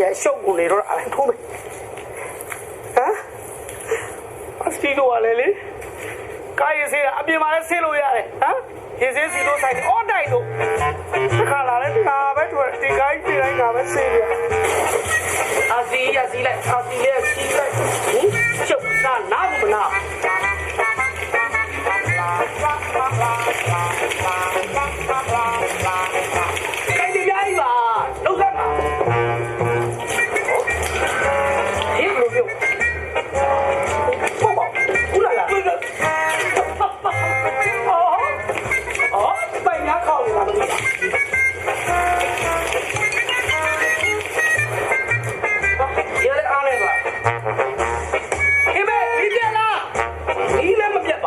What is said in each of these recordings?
也效果来了，哎，痛没？啊？我洗多了嘞，该也是阿边嘛来洗了呀嘞，啊？也是洗多晒的，all day 都，看来嘞，哪边做，这该洗来哪边洗的，啊洗呀洗来，啊洗来洗来，就拿不拿？该你家一把，弄干嘛？别不用，抱抱，过来了，这个，哦，把人家靠你了，有点安了吧？因为你变了，你那么变吧？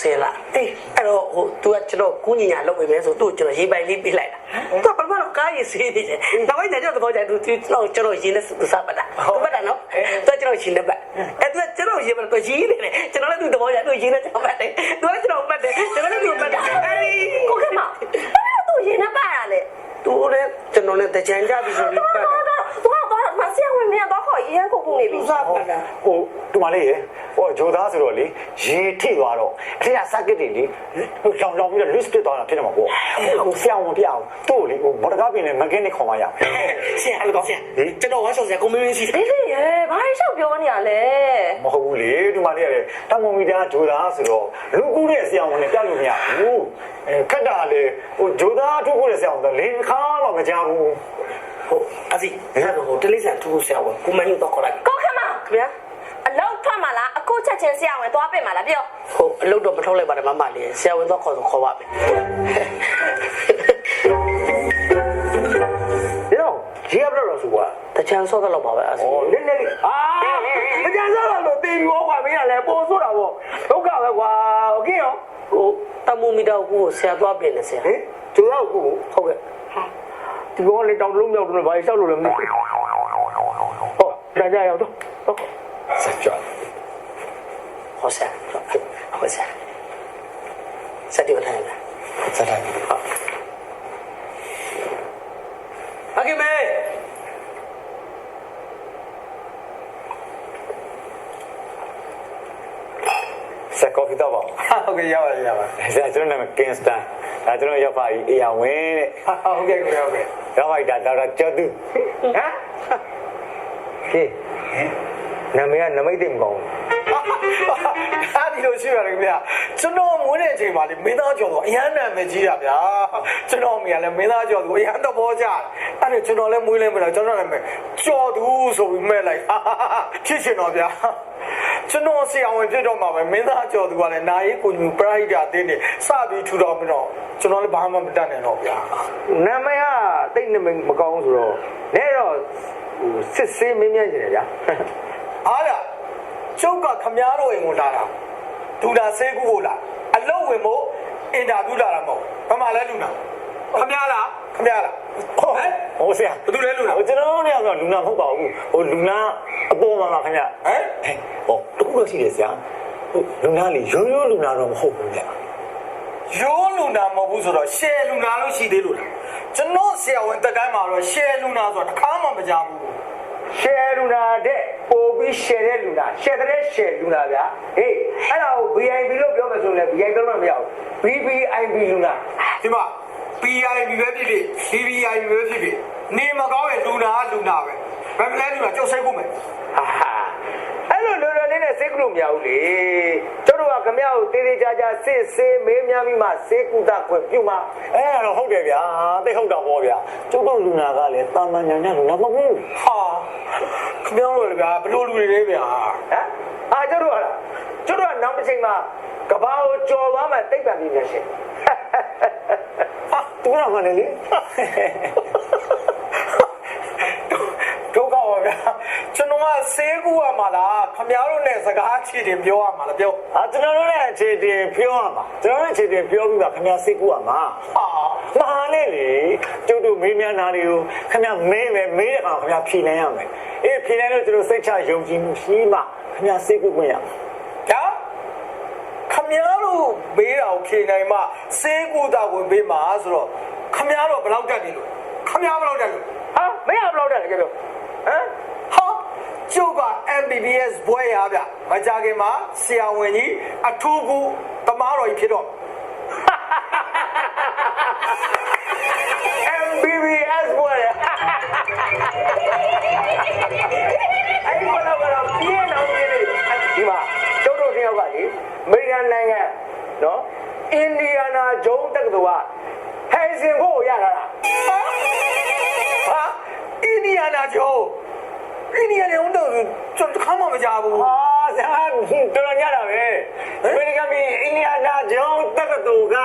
ဆေးလာအေးအဲ့တော့ဟို तू ကကျွန်တော်ကူးညီညာလုပ်ပေးမယ်ဆိုသူ့ကိုကျွန်တော်ရေးပိုင်လေးပေးလိုက်တာ तू ကဘာမှတော့ကားရေးဆေးနေတယ်နောက်ပိုင်းကျတော့သဘောကျ तू ကျွန်တော်ရေးနေသူစားပတ်တာဟုတ်ပတ်တာနော် तू ကျွန်တော်ရှင်းနေပတ်အဲ့ तू ကျွန်တော်ရေးပတ်တော့ရေးနေတယ်ကျွန်တော်လည်း तू သဘောကျ तू ရေးနေကျွန်တော်ပတ်တယ် तू လည်းကျွန်တော်ပတ်တယ်ကျွန်တော်လည်း तू ပတ်တာအေးကိုကမဘာလို့ तू ရေးနေပတ်ရလဲ तू လည်းကျွန်တော်လည်းတကြံကြပြီဆိုပြီးပတ်တာ တော့မဆရာဝင်မြန်တော့ခေါ်ရန်ကုန်နေပြီ စားပတ်တာဟို तू မလေးရေဟိုဂျိုသားဆိုတော့လေရေထိသွားတော့အထက်ကစက်ကစ်တွေလေလောင်ပြီးတော့ list ဖြစ်သွားတာဖြစ်တယ်မှာပေါ့ဆရာဝန်ပြအောင်တို့လေမော်တကားပင်နဲ့မကင်းနဲ့ခေါ်မရအောင်ဆရာအဲ့လိုဆရာကျွန်တော်ဝါရှော့ဆရာကိုမင်းရှိတယ်လေးလေးရေဘာရှောက်ပြောနေရလဲမဟုတ်ဘူးလေဒီမလေးကလေတမုံမီတာဂျိုသားဆိုတော့လူကူးတဲ့ဆရာဝန်နဲ့ပြလို့မရဘူးခက်တာလေဟိုဂျိုသားထုတ်ဖို့တဲ့ဆရာဝန်ကလေးခါတော့မကြောက်ဘူးဟုတ်အစီအဲ့တော့တလေးဆန်သူ့ဆရာဝန်ကိုမင်းတို့ခေါ်လိုက်ကောက်ခမခင်ဗျာအလောက်ထွက်မှာလားအခုချက်ချင်းဆရာဝန်သွားပြင်မှာလားပြောဟုတ်အလုပ်တော့မထုတ်လိုက်ပါနဲ့မမလေးဆရာဝန်တော့ခေါ်ပါမယ်ရေဘယ်လိုဆိုကွာတချမ်းစောတော့ပါပဲအစီနည်းနည်းတကြံစောတော့တေးပြီးဟောကွာမင်းကလည်းပို့ဆိုတာပေါ့ဒုက္ခပဲကွာโอเคရောဟိုတမူမီတာကိုဆရာသွားပြင်နေဆရာဟင်ကျိုးတော့ကိုဟုတ်ကဲ့ဒီကောင်လေးတောင်လုံးမြောက်တော့ဘာရှောက်လို့လဲမသိဟောကြရအောင်တော့ဆက်ကြဟောဆရာဟောဆရာဆက်တယ်ထိုင်လားဆက်တယ်ဟုတ်အကိမေဆက်ကော်ဖီတော့ပါဟုတ်ကဲ့ရပါတယ်ရပါဆရာကျွန်တော်နာမည်ကင်စတန်ဒါကျွန်တော်ရောက်ပါပြီအေးရဝင်းတဲ့ဟုတ်ကဲ့ဟုတ်ကဲ့ရောက်ပါပြီဒါတော့ကျော်သူဟမ်ကဲနာမည်ကနမိတ်သိမကောင်းအားဒီလိုရှိရတယ်ခင်ဗျာကျွန်တော်မွေးတဲ့အချိန်မှာလေမင်းသားကျော်ဆိုအရန်နာမည်ကြီးတာဗျာကျွန်တော်အမေကလည်းမင်းသားကျော်ဆိုအရန်သဘောကျတယ်အဲ့ဒါကျွန်တော်လည်းမွေးလဲမလားကျွန်တော်လည်းကျော်သူဆိုပြီးမဲ့လိုက်ဖြစ်ရှင်တော့ဗျာကျွန်တော်ဆရာဝန်ဖြစ်တော့မှာပဲမင်းသားကျော်သူကလည်းနာရီကိုညူပရိုက်တာတင်းနေစပြီးထူတော်မလို့ကျွန်တော်လည်းဘာမှမတတ်နိုင်တော့ဗျာနာမည်ကတိတ်နမိတ်မကောင်းဆိုတော့နဲ့တော့ဟိုစစ်ဆေးမင်းမြတ်နေတယ်ဗျာအားရကျုပ်ကခမားတော်အိမ်ကိုလာတာဒူတာဆေးကူကိုလာအလုံးဝင်မို့အင်တာဗျူးလာတာမဟုတ်ဘာမှလဲလူနာခမားလားဟိုဆရာဘယ်သူလဲလူနာကျွန်တော်တို့ကတော့လူနာမဟုတ်ပါဘူးဟိုလူနာအပေါ်မှာပါခင်ဗျဟောတခုတော့ရှိတယ်ဆရာဟိုလူနာလေရိုးရိုးလူနာတော့မဟုတ်ဘူးဗျရိုးလူနာမဟုတ်ဘူးဆိုတော့ရှယ်လူနာလို့ရှိသေးလို့လားကျွန်တော်ဆရာဝန်တက်တိုင်းမှာတော့ရှယ်လူနာဆိုတော့တစ်ခါမှမကြားဘူးရှယ်လူနာတဲ့ပို့ပြီးရှယ်တဲ့လူနာရှယ်တဲ့ရှယ်လူနာဗျာဟေးအဲ့ဒါကို VIP လို့ပြောမယ်ဆိုရင် VIP တော့မရဘူး BBIB လူနာဒီမှာ PIB ပဲဖြစ်ဖြစ် BBIB ပဲဖြစ်ဖြစ်နေမကောင်းရင်လူနာလူနာပဲဘယ်မလဲလူနာကြောက်စိတ်ကုန်မယ်ဟာအဲ့လိုလိုလေးနဲ့စိတ်ကလို့မရဘူးလေကျတို့ကခမရကိုတေးသေးချာချာစစ်ဆေးမေးမြန်းပြီးမှစေကူတာခွင့်ပြုမှာအဲ့ဒါတော့ဟုတ်တယ်ဗျာသိဟုတ်တာပေါ့ဗျာကျုပ်တို့လူနာကလည်းတာမန်ညာညာလူနာမဟုတ်ဘူးဟာခမရတို့လည်းဗျာဘလို့လူတွေလဲဗျာဟမ်အာကျတို့ကနောက်တစ်ချိန်မှာကဘာကိုကြော်သွားမှတိတ်ပံပြီးနေရှင်ဟာတူရမှလည်းလေဒုက္ခပါဗျာကျွန်တော်ကဆေးကူရမှာလားခမရတို့နဲ့စကားချီတင်ပြောရမှာလားပြောကျွန်တော်တို့နဲ့အခြေတင်ပြောရမှာကျွန်တော်နဲ့အခြေတင်ပြောပြီးပါခမရဆေးကူရမှာဟာမဟာနဲ့လေကျုပ်တို့မေးမြန်းတာတွေကိုခမရမေးမယ်မေးတဲ့အခါခမရဖြေနိုင်ရမယ်အေးဖြေနိုင်လို့ကျွန်တော်စိတ်ချယုံကြည်မှုရှိမှခမရဆေးကူခွင့်ရမှာဟာခမရတို့ဘေးတော်ဖြေနိုင်မှဆေးကူတာဝင်ပေးမှာဆိုတော့ခမရတို့ဘယ်လောက်တက်နေလို့ခမရဘယ်လောက်တက်လို့ဟာမင်းကဘယ်လောက်တက်လဲကြပြောဟမ်ဟာကျုပ်က MBBS ဘွဲရဗျမကြခင်မှာဆရာဝန်ကြီးအထူးကူတမားတော်ကြီးဖြစ်တော့ MBBS ဘွဲရအဲ့ဒီကတော့ပြင်းအောင်ပြင်းနေဒီမှာကျုပ်တို့တယောက်ကလေအမေရိကန်နိုင်ငံနော်အင်ဒီယာနာဂျုံးတက္ကသိုလ်ကဟယ်ဆင်ဖို့ရတာလားဟာအင်ဒီယာနာဂျုံးအင်ဒီယာနာဂျုံးတော့ကျွန်တော်ခါမှမကြဘူးဟာဆရာတော်တော်ညတာပဲအမေရိကန်ပြည်အင်ဒီယာနာဂျုံးတက္ကသိုလ်က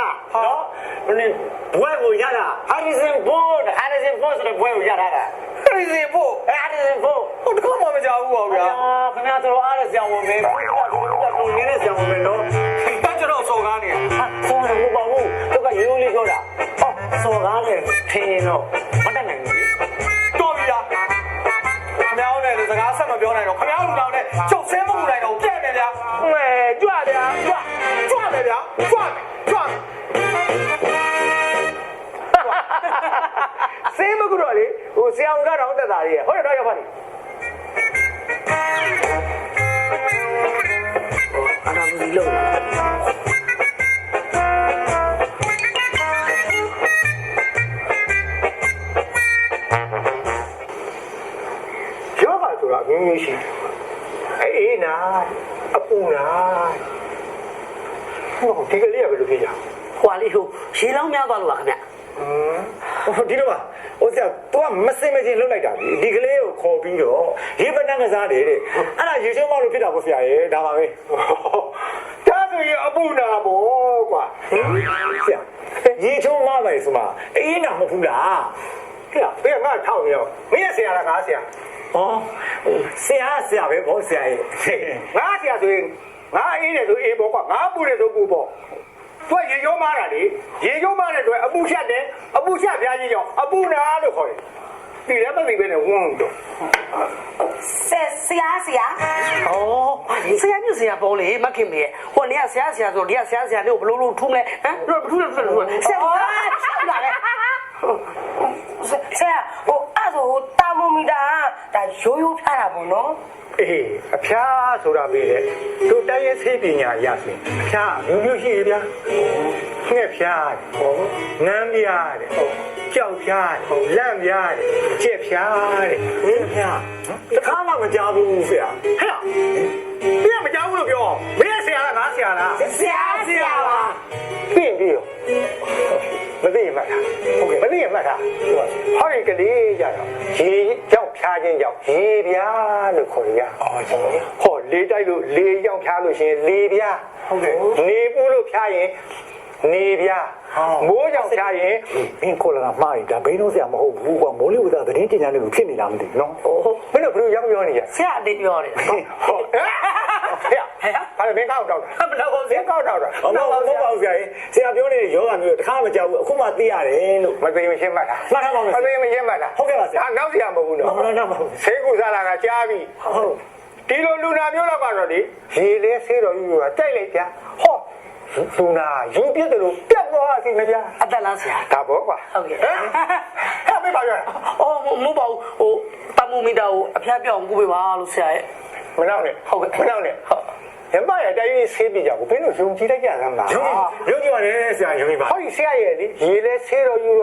နော်ဘယ်ဘွဲကိုရတာဟာရီဆင်ဖို့ဆိုတဲ့ဘွဲကိုရတာလားဟာရီဆင်ဖို့ဟိုတခါမှမကြဘူးပါဗျာခင်ဗျာတို့အားရဆရာဝန်ပဲဘုရားတို့နေတဲ့ဆရာဝန်ပဲနော်တက်ကျွန်တော်စော်ကားနေဟာစော်ကားမပေါ့ဘူးသူကရိုးလေးပြောတာဟောစော်ကားလေထင်ရင်တော့မတတ်နိုင်ဘူးတော်ပြီလားခင်ဗျားတို့လည်းစကားဆက်မပြောနိုင်တော့ခင်ဗျားတို့တော့လည်းချုပ်ဆဲမကူနိုင်တော့ပြက်မယ်ဗျာမဲကြွဗျာကြွမယ်ဗျာကြွဆေးမကူတော့လေဟိုဆရာဝန်ကတော့တက်တာလေးရဟုတ်တယ်တော့ရောက်ပါလိမ့် ဒီကလေးကဘယ်လိုဖြစ်ကြ ဟွာလေးဟိုရေလောင်းများသွားလို့ပါခင်ဗျ ဟိုဒီလိုပါဟိုဆရာ तू ကမစင်မချင်းလှုပ်လိုက်တာဒီကလေးကိုခေါ်ပြီးတော့ရေပနန်းကစားတယ်တဲ့အဲ့ဒါရေချုံမောက်လို့ဖြစ်တာပေါ့ဆရာရေဒါပါပဲဒါဆိုရင်အပူနာပေါ့ကွာဆရာရေချုံမပါလေဆိုမှအေးနာမဟုတ်ဘူးလားဟဲ့ဘယ်ငါထောက်နေရောမင်းဆရာလားငါဆရာဩဆရာပဲပေါ့ဆရာရေငါဆရာဆိုရင်ငါအေးတယ်ဆိုအေးပေါ့ကွာငါပူတယ်ဆိုပူပေါ့သူရေချုံမားတာလေရေချုံမားတဲ့အတွက်အပူဖြတ်တယ်အပူဖြတ်ပြားကြီးကြောင့်အပူနာလို့ခေါ်တယ်ဒီလည်းမသိပဲနဲ့ဝန်းတော့ ဆရာဩဆရာမျိုးဆရာပေါ်လေမခင်မေဟိုနေကဆရာဆိုဒီကဆရာတို့ဘလို့လို့ထူးမလဲဟမ်တို့ထူးတယ်ဆရာလာလေဆရာဟိုအဲ့ဆိုတာမိုမီတာဒါရိုးရိုးဖျားတာပေါ့နော်အေးအဖျားဆိုတာပဲလေတို့တိုင်းရဲ့ဆေးပညာရဆိုအဖျားမျိုးမျိုးရှိရဲ့ဗျာငှက်ဖျားဟောငန်းပြားတဲ့ဟောကြောက်ဖျားတဲ့လန့်ဖျားတဲ့ကြက်ဖျားတဲ့ဟင်းဖျားတခါမှမကြားဘူးဆရာဟဲ့မင်းမကြောက်ဘူးလို့ပြောမင်းဆရာလားငါဆရာလားဆရာပါပြင်ပြီးရောမသိမှတ်တာဟုတ်ကဲ့မသိမှတ်တာဟောဒီကလေးကြတော့ရေကြောက်ဖျားခြင်းကြောင့်ရေပြားလို့ခေါ်ရဟောလေတိုက်လို့လေကြောင့်ဖျားလို့ရှင်လေပြားဟုတ်ကဲ့နေပူလို့ဖျားရင်နေပြားမိုးကြောင့်ဖျားရင်မင်းကိုလာမှားရင်ဒါဘိန်းတော့ဆရာမဟုတ်ဘူးကွာမိုးလေဝသသတင်းတင်ကြတယ်လို့ဖြစ်နေလားမသိဘူးနော်မင်းတို့ဘယ်လိုရောက်ပြောနေရဆရာအတေးပြောတယ်ဟုတ်ဘာလဲမင်းကောက်တော့တာမတော့ဘူးဆရာကောက်တော့တာမဟုတ်ပါဘူးဆရာဆရာပြောနေတဲ့ယောဂမျိုးတခါမကြောက်ဘူးအခုမှသိရတယ်လို့မသိမရှင်းမှတ်တာမှတ်ထားပါမယ်မသိမရှင်းမှတ်တာဟုတ်ကဲ့ပါဆရာနောက်ဆရာမဟုတ်ဘူးနော်ဟုတ်ပါဘူးဆေးကူစားလာကကြားပြီဟုတ်ဒီလိုလူနာမျိုးတော့ကတော့လေရေလဲဆေးတော်ကြီးကတိုက်လိုက်ဗျာဟောလူနာယူပြစ်တယ်လို့ပြတ်သွားစီမဗျာအသက်လားဆရာဒါပေါ့ကွာဟုတ်ကဲ့ဟဲ့မေးပါရအော်မဟုတ်ပါဘူးဟိုတာမူမီတာကိုအဖျားပြောင်းကူပေးပါလို့ဆရာရဲ့မနောက်နဲ့ဟုတ်ကဲ့မနောက်နဲ့ဟုတ်ရမရတိုင်းဆေးပြကြကိုဘယ်လိုယုံကြည်လိုက်ကြသမ်းလားယုံကြည်ပါတယ်ဆရာယုံကြည်ပါဟောဒီဆရာရဲ့လေရေလဲဆေးတော်ယူက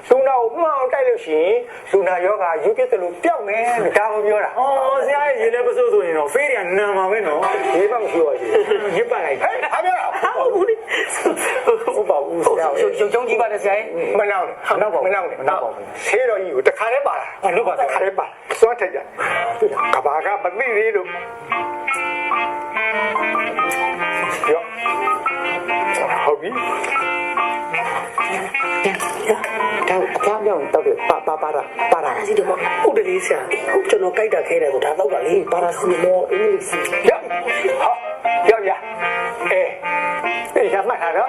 လူနာကိုမှောင်တိုက်လို့ရှိရင်လူနာယောဂယူပြစ်တယ်လို့ပျောက်မယ်လို့ဒါကိုပြောတာဩဆရာရဲ့ရေလဲပစိုးဆိုရင်တော့ဖေးတယ်နံပါပဲနော်ရေပတ်မရှိပါဘူးညစ်ပတ်လိုက်ဟဲ့ဟာပြောတာဟုတ်ဘူးလေဟုတ်ပါဘူးဆရာယုံကြည်ပါတယ်ဆရာရဲ့မနောက်နဲ့မနောက်ပါဘူးဆေးတော်ကြီးကိုတခါတည်းပါတာဟုတ်ပါတခါတည်းပါစွန့်ထက်ကြကဘာကမသိသေးလို့ရောဟုတ်ပြီတော့အကြောင်းကြောင့်တော့ပါတာစီတော့ဟုတ်တယ်ဆရာဟုတ်ကျွန်တော်ကြိုက်တာခဲတယ်ကိုဒါတော့ပါလေပါရာစီမောအင်္ဂလိပ်စီရောရောအေးရမှတ်တာတော့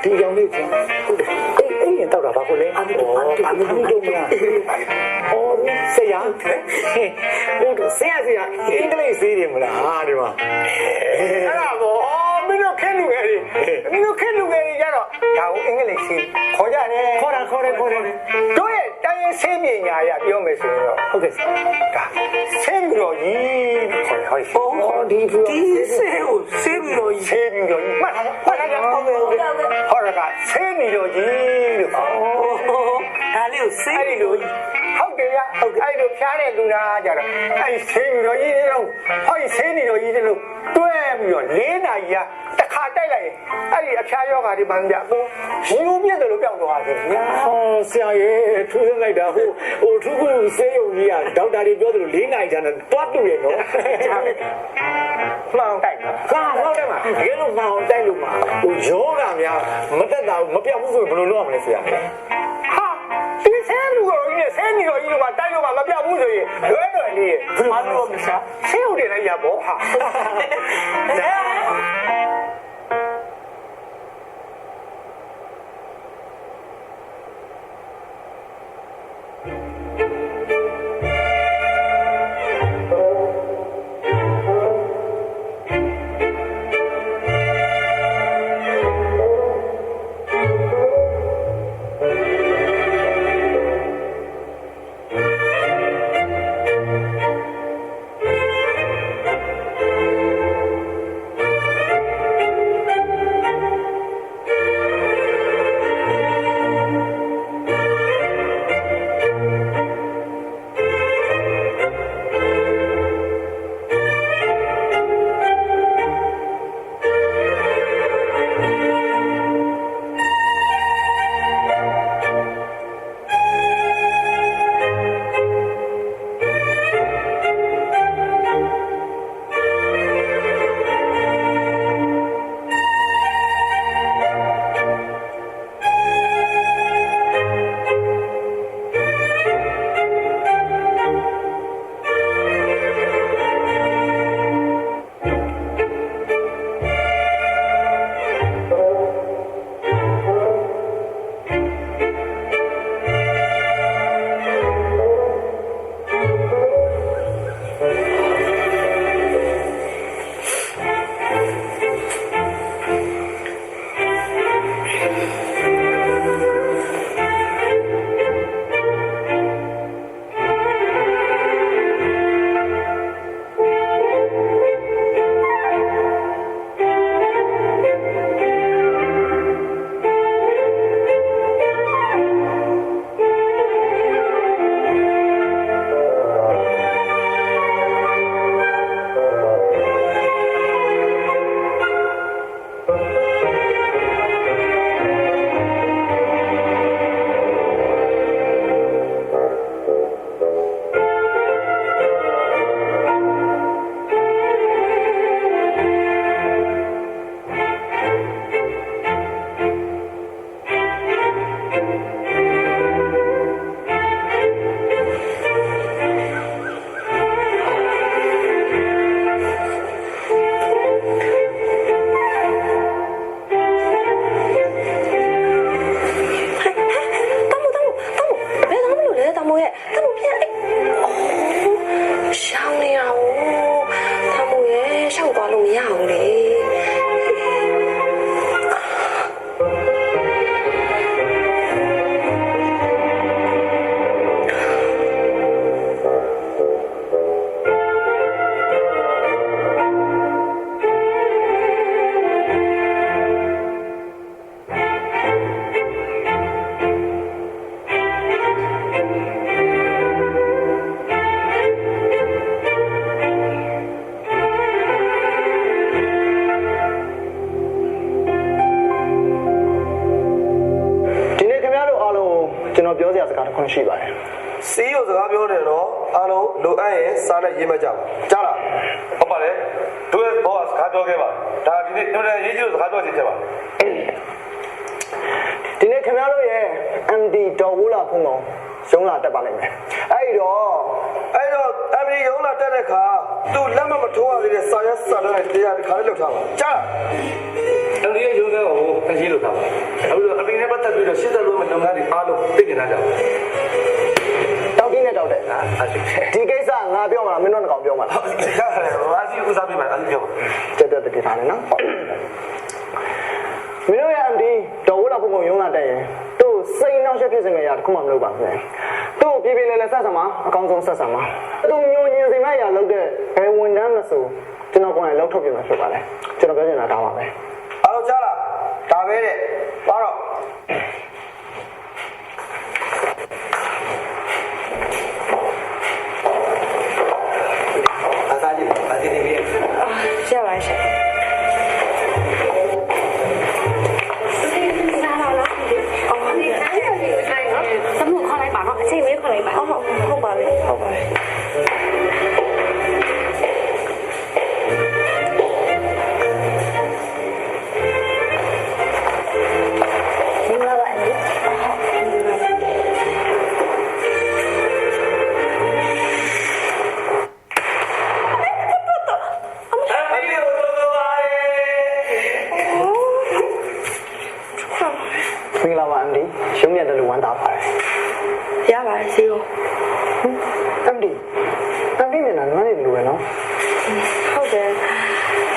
ဒီကြောင့်လေးဟုတ်တယ်အေးရင်တော့တာဘာကိုလဲအတူတော့မလားဆရာဟုတ်ဆရာအင်္ဂလိပ်စီးတယ်မလားဟာဒီမှာအဲ့ဒါဘောမင်းတို့ခက်လူငယ်တွေကြတော့ဒါကိုအင်္ဂလိပ်စီးခေါ်ကြတယ်ခေါ်တယ်တို့ရဲ့တိုင်းရင်းဆေးပညာရပြောမယ်ဆိုရင်တော့ဟုတ်ကဲ့ဒါဆေးပြီးတော့ကြီးခေါ်တယ်ဟောဒီဆေးပြီးတော့မှတ်ထားဟုတ်ကဲ့ဟောရကဆေးပြီးတော့ကြီးလို့ဒါလေးကိုဆေးပြီးတော့ဟုတ်တယ်ဗျဟုတ်အဲ့လိုဖျားတဲ့လူနာကြတော့အဲ့ဆေးပြီးတော့ကြီးလို့ဟောဆေးပြီးတော့ကြီးလို့တွဲပြီးတော့၄နာရီကတစ်ခါတိုက်လိုက်ရင်အဲ့ဒီအဖျားယောဂါတွေမှန်ကြတော့ယူပြည့်တယ်လို့ပြောင်းသွားတယ်ဗျာဟောဆရာရဲ့ထူးလိုက်တာဟိုထူးခုဆေးရုံကြီးကဒေါက်တာတွေပြောသလို၄နာရီတန်းတွားတူရနော်မှောင်တိုက်မှာမှောင်တိုက်မှာဒီလိုမှောင်တိုက်လို့မှာဟိုယောဂါများမတက်တာမပြောက်ဘူးဆိုဘယ်လိုလုပ်ရမလဲဆရာဟာဒီဆဲလူတော်ကြီးနဲ့ဆဲနေတော်ကြီးတို့မှာတိုက်လို့မှမပြောက်ဘူးဆိုရင်လွဲတော်လေးဘာလို့မစားဆဲဟုတ်တယ်လည်းရပေါ့ဟာ တော်ပြောစရာစကားတစ်ခုရှိပါတယ် စီးရစကားပြောတယ်နော်အားလုံးလိုအပ်ရင်စားနဲ့ရေးမကြပါကြားလား ဟုတ်ပါလေတို့ရဲ့ဘောကစကားပြောခဲ့ပါဒါဒီနေ့တို့လည်းရေးကြည့်လို့စကားပြောချင်ချက်ပါ ဒီနေ့ခင်ဗျားတို့ရဲ့ MD တော်ဘူးလာဖုန်းကောင်ရုံးလာတက်ပါလိမ့်မယ်အဲ့တော့ အမေရုံးလာတက်တဲ့ခါသူလက်မထိုးရသေးတဲ့စာရွက်စာတမ်းတွေတရားဒီခါလေးလောက်ထားပါကြားလား အဲ့ဒီရုံးကတော့တကြီးလို့ထားပါအခုတော့အပြင်နဲ့ပတ်သက်ပြီးတော့ရှင်းသက်လို့မလုပ်ငန်းတွေအားလုံးသိကျင်တာကြောက် တောက်တင်းနဲ့တောက်တယ် အဲ့ဒီ ဒီကိစ္စငါပြောမှာလားမင်းတို့ကောင်ပြောမှာလား အားစီဦးစားပေးပါအဲ့ဒီပြော တက်တက်တက်ထားနေနော်မင်းတို့ရဲ့ MD တော်ဘူးလာဖုန်းကောင်ရုံးလာတက်ရင်တို့စိတ်နှောက်ယှက်ဖြစ်စင်ကြရတခုမှမလုပ်ပါဘူးတို့ပြေပြေလဲလဲဆက်ဆံမှာအကောင်းဆုံးဆက်ဆံမှာသူမျိုးညင်စင်မရလောက်တဲ့ဘယ်ဝန်တန်းမဆိုကျွန်တော်ကိုယ်တိုင်လောက်ထုတ်ပြမှာဖြစ်ပါလေကျွန်တော်ပြောချင်တာဒါပါပဲ အားလုံးကြားလားဒါပဲတဲ့ပါတော့ အားစားကြည့်ပါဒီနေ့ ရပါရှင်ဟုတ်ပါပြီဟုတ်ပါပြီမင်္ဂလာပါအန်ဒီ မင်္ဂလာပါ MD ရုံးရတယ်လို့ဝမ်းသာပါတယ် ရပါတယ်စီကို MD နဲ့နားနေတယ်လို့ပဲနော် ဟုတ်တယ်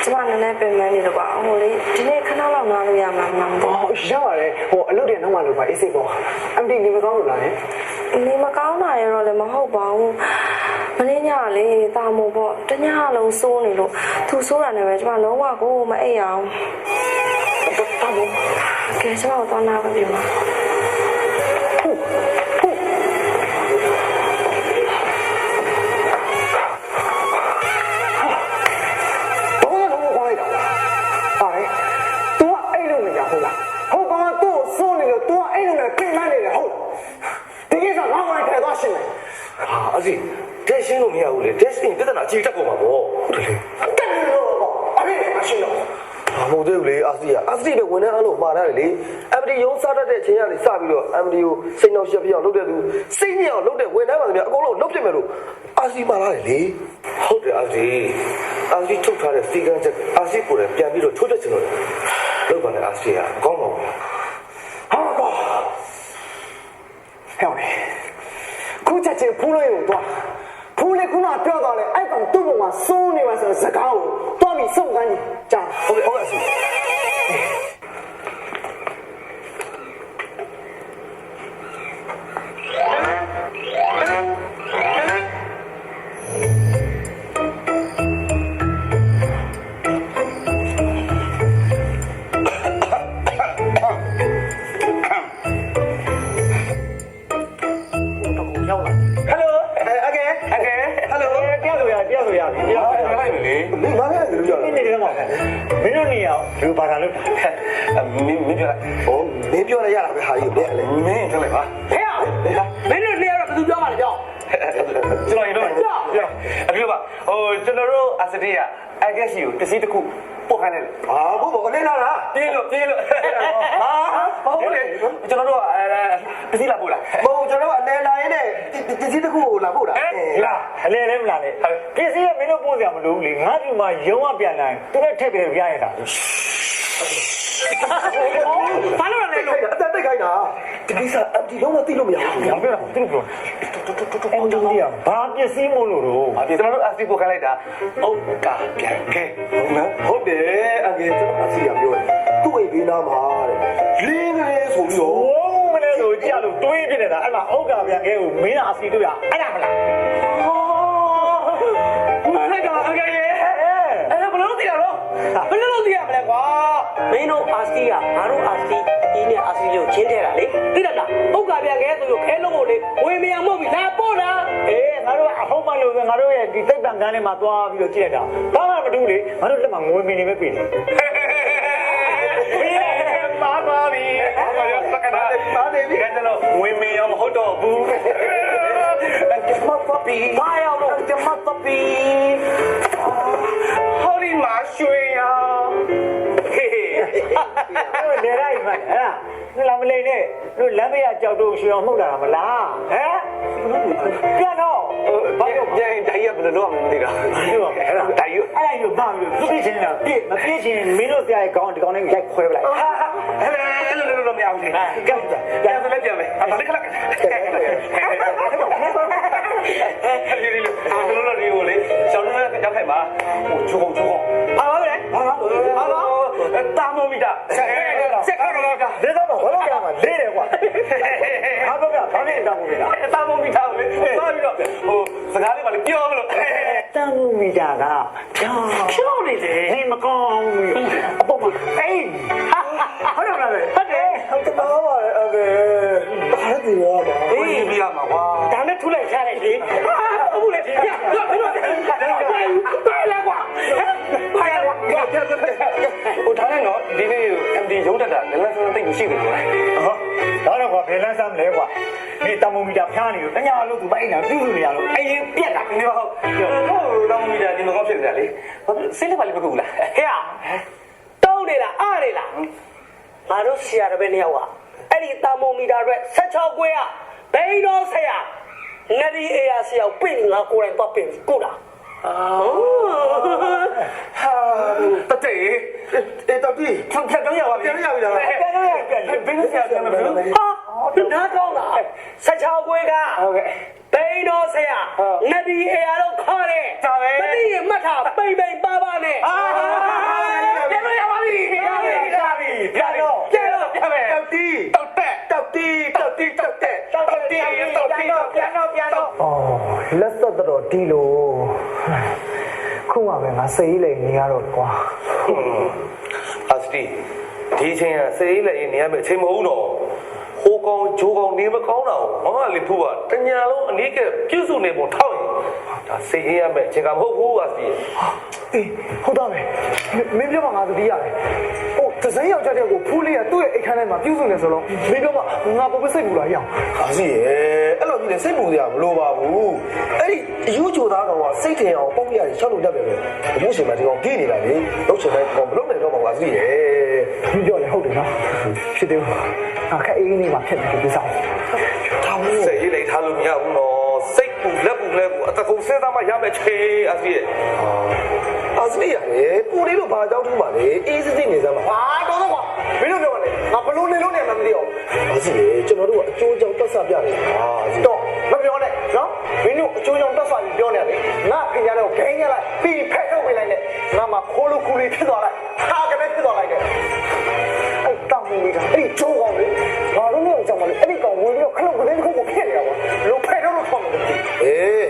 ကျမနည်းနည်းပြင်ပန်းနေတော့ပါဟိုလေဒီနေ့ခဏလောက်နားလို့ရမှာမလားမသိ အော်ရပါတယ်ဟိုအလုပ်တွေနောက်မှလုပ်ပါအေးစိတ်ပေါ့ MD နေမကောင်းလို့လား နေမကောင်းတာရတော့လည်းမဟုတ်ပါဘူးမင်းညလေတာမို့ပေါ့တညလုံးစိုးနေလို့သူစိုးတာနဲ့ပဲကျမလုံးဝကိုမအိပ်အောင်တာမို့ကဲကျမတို့တော့နားပါပြီမ အစီတက်ရှင်းလို့မရဘူးလေတက်ရှင်းပြဿနာအကြီးတက်ကုန်မှာပေါ့ဟုတ်တယ်လေ တက်လို့ပေါ့အဲ့ဒီမရှိတော့ မဟုတ်သေးဘူးလေအာစီပဲဝန်ထမ်းအားလုံးမှားရတယ်လေအမဒီရုံးစားတတ်တဲ့အချိန်ကနေစပြီးတော့အမဒီကိုစိတ်နှောက်ရှက်ပြအောင်လုပ်တဲ့သူစိတ်ညစ်အောင်လုပ်တဲ့ဝန်ထမ်းပါသမီးအကုန်လုံးလုပ်ပြမယ်လို့အာစီမှားရတယ်လေဟုတ်တယ်အာစီထုတ်ထားတဲ့စီကံချက်အာစီကိုလည်းပြန်ပြီးတော့ချိုးချက်ချင်လို့လုပ်ပါနဲ့အာစီကအကောင်းပါဘူး ဟာကောဟဲ့လေခုချက်ချင်းဖူးလို့ရတော့ဖူးလေခုနပြောတော့လေအဲ့ကောင်သူ့ဘုံမှာစိုးနေပါဆိုစကားကိုတွားပြီးစုံကန်းကြီးကြား ဟုတ်ကဲ့အာစီ လူဘာသာလို့ မင်းပြောလိုက် ဟိုမင်းပြောရရတာပဲဟာကြီးကိုလေ မင်းထွက်လိုက်ပါ ဟဲ့မင်းတို့နေရတော့ဘယ်သူပြောမှလဲပြော ကျွန်တော်ရင်တော့အခုပါဟိုကျွန်တော်တို့အစတေးကအဂက်စီကိုတစီတစ်ခုပို့ခိုင်းလိုက် ဟာဘို့ဘောလေးလာလား ပြင်းလို့ဟာဟုတ်တယ်ကျွန်တော်တို့တစီလာပို့လား မဟုတ်ကျွန်တော်အလဲလာရင်းနဲ့တကြီးတစ်ခုကိုလာဖို့တာ လားအလဲလဲမလားလေပစ္စည်းကမင်းတို့ပို့စရာမလိုဘူးလေငါဒီမှာရုံးကပြန်လာရင်သူနဲ့ထည့်ပြီးပြရတာ ဘာလို့လဲလို့ အတက်တိတ်ခိုင်းတာဒီကိစ္စအဒီလုံးမသိလို့မရဘူး ဘာပြောတာသူပြောအန်ဂျီနီယာဘာပစ္စည်းမလို့တော့ ကျွန်တော်တို့အစီပို့ခိုင်းလိုက်တာဟုတ်ကပြန်ခဲ ဟုတ်နော်ဟုတ်တယ်အငယ်ကျွန်တော်အစီရပြောတယ်သူ့အိမ်ဘေးနားမှာတဲ့လင်းနေဆိုပြီးတော့ ဝုန်းမလဲဆိုကြည့်ရလို့တွေးပြနေတာအဲ့မှာဩကာပြန်ခဲကိုမင်းကအစီတို့ရအဲ့ဒါမလား မလိုက်တော့အကယ်ရဲ့အဲ့ဘယ်လိုသိရတော့ဘယ်လိုသိရမလဲကွာမင်းတို့အာစီကငါတို့အာစီဒီနဲ့အာစီကိုချင်းထဲတာလေသိလားဟုတ်ကပြန်ခဲဆိုလို့ခဲလုံးကိုလေဝေမရမဟုတ်ပြီလာပို့တာ အေးငါတို့အဟုတ်မှလို့ငါတို့ရဲ့ဒီသိပ္ပံကန်းထဲမှာသွားပြီးတော့ကြည့်လိုက်တာဘာမှမတူးလေငါတို့လက်မှာငွေမင်းနေပဲပြည်တယ် ပါပါပြီ ပါ နေပြီ ကဲကျွန်တော်ဝင်မရောမဟုတ်တော့ဘူးကျမပပီဘာရောက်တော့ကျမပပီဟောဒီမှာရွှေရဟေး တို့နေလိုက်မှအဲ့ဒါလာမလိန်နဲ့တို့လမ်းမေးရကြောက်တော့ရွှေအောင်မှုတ်လာတာမလားဟမ်ပြန်တော့ ဘာလို့ပြန်ဓာတ်ရဘယ်လိုလုပ်မှမသိတာ အဲ့ဒါအဲ့ဒါယူပါလို့ပြည့်ချင်းတော့ပြည့်မပြည့်ချင်းမင်းတို့ဆရာရဲ့ခေါင်းဒီကောင်လေးရိုက်ခွဲပလိုက် အဲ့လိုမရဘူးလေကဲပြန်လည်းပြန်မယ်ဒါလေးခလိုက်ဒီလိုဒီလိုလေကျောင်းထဲကြောက်ခိုင်ပါဟိုချိုးကုန်ပါပါလေပါတာမိုမီတာစက်ခါတော့က လေးတော့ဘာလို့ကြမှာလေးတယ်ကွာဘာတော့ကဘာနဲ့တောင်းနေတာ တာမိုမီတာလေသွားပြီးတော့ဟိုစကားလေးပါလေပြောမလို့ တန်မီတာကဖြောင်းနေတယ်ဟင်းမကောင်းဘူးအပေါ်မှာအေးဟုတ်တယ်လားဟုတ်တယ် ဟုတ်တယ်ပါပါလေโอเคဘာလဲဒီရောပါ အေးပြရမှာကွာ ဒါနဲ့ထူလိုက်ချလိုက်လေဟုတ်လေပြလာကွာဘာရကွာ ဟိုထားလိုက်တော့ဒီနေ့ MD ရုံးတက်တာလည်းလည်းတိတ်မရှိဘူးကွာ ဟောတော့ကွာဘယ်လန်းစမ်းမလဲကွာဒီတမမီတာဖျားနေလို့တညာလို့သူပိုက်နေတာပြုစုနေရလို့အရင်ပြက်တာ ဒီဟုတ်တော့မီတာဒီမကောင်းဖြစ်ကြလေဘာစိတ်လည်းပါလိမ့်မကူလား ဟဲ့တုံးနေတာအားနေလားငါတို့ဆရာတပည့်နှစ်ယောက်ကအဲ့ဒီတာမိုမီတာအတွက်16ကွဲကဘိန်းတော်ဆရာငရီအေယာဆရာပြင်ငါကိုယ်တိုင်တော့ပြင်ကိုတာ တတဲ့ အေးတော်ပြီ ဖြတ်တော့ရပါပြီ ပြန်ရပြီလား ဘင်းဆရာပြန်မလို့ ဟာနားကောင်းလား16ကွဲက ဟုတ်ကဲ့ ဘိန်းတော်ဆရာငရီအေယာလို့ခေါ်တယ်မသိရင်မှတ်ထားပိန်ပိန်ပါပါနဲ့ ပြန်လို့ရပါပြီပြန်တော့တောက်တီတောက်တက်တောက်တီတောက်တီတောက်တက်တောက်တီတောက်တီပြန်တော့ အော်လက်သက်တော့ဒီလိုခုမှပဲငါစိတ်လေးနေရတော့ကွာ အစတီဒီချင်းကစေးလည်းနေရမယ်အချိန်မဟုတ်တော့ဟိုကောင်ဂျိုးကောင်နေမကောင်းတာမမလေးဖူးကတညာလုံးအနည်းကပြုစုနေပုံထောက်ရင်ဒါစေးရမယ်အချိန်ကမဟုတ်ဘူးအစတီ အေးဟုတ်တော့ပဲမင်းပြောမှငါသတိရတယ်ဟိုဒဇိုင်းယောက်ျားတယောက်ကိုဖူးလေးကသူ့ရဲ့အိတ်ခမ်းထဲမှာပြုစုနေဆိုတော့မင်းပြောမှငါပုံပစိတ်ဘူးလားရအောင် အာစီရဲ့အဲ့လိုကြီးလေစိတ်ပူစရာမလိုပါဘူးအဲ့ဒီအယူချိုသားကောင်ကစိတ်ထင်အောင်ပုံပြရတယ်ရှောက်လို့တတ်တယ်ပဲအမှုရှင်မဒီကောင်ကြီးနေတာလေလောက်ချင်တဲ့ကောင်ဘလို့နေတော့ပါအာစီရဲ့ မင်းပြောလေဟုတ်တယ်နော်ဖြစ်တယ်အခက်အေးနေမှာဖြစ်တယ်ဒီကိစ္စ ထားဘူး စေးလေးထားလို့မရဘူးနော်စိတ်ပူလက်ပူလဲပူအတကုံစဉ်းစားမှရမယ်ချေအစတီရဲ့ အာစီရတယ်ပူလေးလို့ဘာကြောက်ထူးပါလေအေးစစ်စစ်နေစမ်းပါ ဟာတော်တော့ကွာမင်းတို့ပြောတယ်ငါဘလို့နေလို့နေမှမသိအောင် အာစီရဲ့ကျွန်တော်တို့ကအကျိုးကြောင့်တက်ဆပြနေတာအာစီ တော့မပြောနဲ့နော်မင်းတို့အကျိုးကြောင့်တက်ဆွာပြီးပြောနေတယ်ငါခင်ဗျားတို့ဂိမ်းရလိုက်ပြီးဖက်ထုတ်ပေးလိုက်နဲ့ငါမှခိုးလို့ခူလေးဖြစ်သွားလိုက်ဟာကလည်းဖြစ်သွားလိုက်တယ်အဲ့တောင်းမိတာအဲ့ဒီကျိုးကောင်လေငါတို့လည်းကြောက်မလို့အဲ့ဒီကောင်ဝင်ပြီးတော့ခလုတ်ကလေးတစ်ခုကိုဖြစ်နေတာကွာလုံးဖက်ထုတ်လို့ထောက်နေတယ် အေး